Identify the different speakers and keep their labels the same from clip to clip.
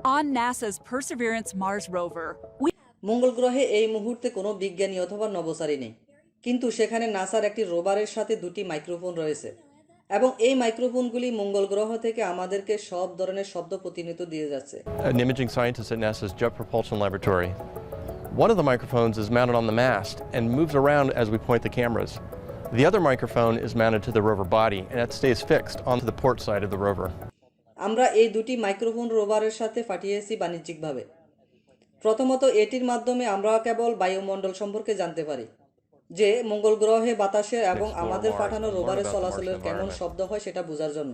Speaker 1: On NASA's Perseverance Mars rover, we
Speaker 2: মঙ্গল গ্রহে এই মুহূর্তে কোনো বিজ্ঞানী অথবা নভোচারী নেই, কিন্তু সেখানে নাসার একটি রোভারের সাথে দুটি মাইক্রোফোন রয়েছে এবং এই মাইক্রোফোনগুলি মঙ্গল গ্রহ থেকে আমাদেরকে সব ধরনের শব্দ প্রতিনিধিত্ব দিয়ে যাচ্ছে।
Speaker 3: An imaging scientist at NASA's Jet Propulsion Laboratory. One of the microphones is mounted on the mast and moves around as we point the cameras. The other microphone is mounted to the rover body and it stays fixed onto the port side of the rover.
Speaker 2: আমরা এই দুটি microphone রোভারের সাথে পাঠিয়েছি বাণিজ্যিকভাবে। প্রথমত এটির মাধ্যমে আমরা কেবল বায়ুমণ্ডল সম্পর্কে জানতে পারি, যে মঙ্গল গ্রহে বাতাসে এবং আমাদের পাঠানো রোভারের চলাচলের কেমন শব্দ হয় সেটা বোঝার জন্য।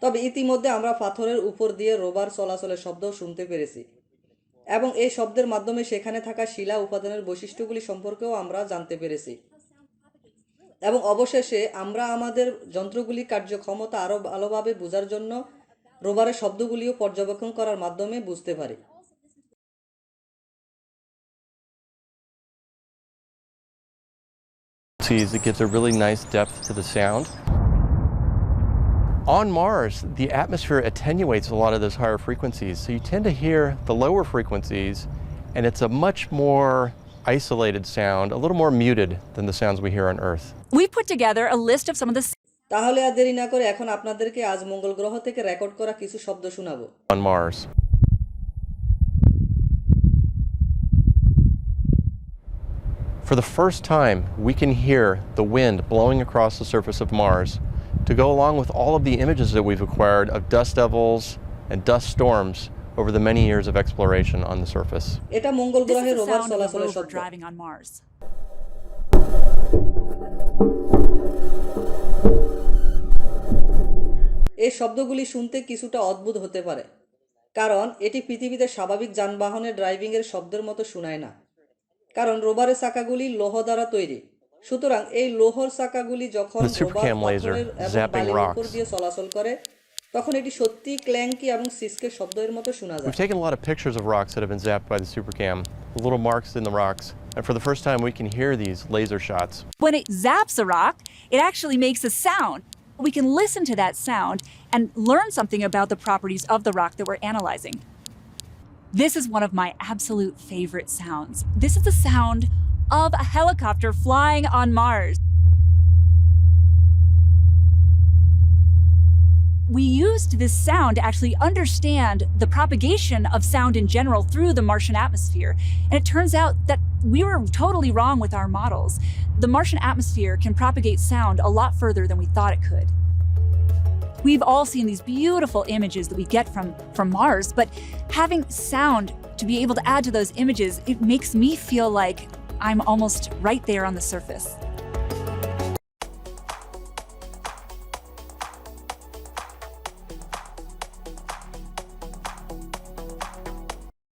Speaker 2: তবে ইতিমধ্যে আমরা পাথরের উপর দিয়ে রোভার চলাচলের শব্দ শুনতে পেরেছি এবং এই শব্দের মাধ্যমে সেখানে থাকা শিলা উপাদানের বৈশিষ্ট্যগুলি সম্পর্কেও আমরা জানতে পেরেছি। এবং অবশেষে আমরা আমাদের যন্ত্রগুলি কার্যক্ষমতা আরও ভালোভাবে বোঝার জন্য রোভারের শব্দগুলিও পর্যবেক্ষণ করার মাধ্যমে বুঝতে পারি।
Speaker 3: It gives a really nice depth to the sound. On Mars, the atmosphere attenuates a lot of those higher frequencies, so you tend to hear the lower frequencies, and it's a much more isolated sound, a little more muted than the sounds we hear on Earth.
Speaker 1: we put together a list of some of the
Speaker 2: তাহলে আর দেরি না করে এখন আপনাদেরকে আজ মঙ্গল গ্রহ থেকে record করা কিছু শব্দ শোনাবো।
Speaker 3: On Mars. For the first time, we can hear the wind blowing across the surface of Mars to go along with all of the images that we've acquired of dust devils and dust storms over the many years of exploration on the surface.
Speaker 2: এটা মঙ্গল
Speaker 1: This
Speaker 2: গ্রহের
Speaker 1: is the
Speaker 2: rover
Speaker 1: sound of a
Speaker 2: চলাচলের
Speaker 1: rover
Speaker 2: শব্দ।
Speaker 1: driving on Mars.
Speaker 2: এই শব্দগুলি শুনতে কিছুটা অদ্ভুত হতে পারে, কারণ এটি পৃথিবীতে স্বাভাবিক যানবাহনের ড্রাইভিং এর শব্দের মতো শোনায় না, কারণ রোভারের চাকাগুলি লৌহ দ্বারা তৈরি। সুতরাং এই লৌহর চাকাগুলি যখন রোভার পাথরের এবং বালির উপর দিয়ে চলাচল করে তখন এটি সত্যি ক্ল্যাঙ্কি এবং সিস্কের শব্দের মতো শোনা যায়।
Speaker 3: We've taken a lot of pictures of rocks that have been zapped by the supercam, the little marks in the rocks, and for the first time we can hear these laser shots.
Speaker 1: When it zaps a rock, it actually makes a sound. We can listen to that sound and learn something about the properties of the rock that we're analyzing. This is one of my absolute favorite sounds. This is the sound of a helicopter flying on Mars. We used this sound to actually understand the propagation of sound in general through the Martian atmosphere. And it turns out that we were totally wrong with our models. The Martian atmosphere can propagate sound a lot further than we thought it could. We've all seen these beautiful images that we get from Mars, but having sound to be able to add to those images, it makes me feel like I'm almost right there on the surface.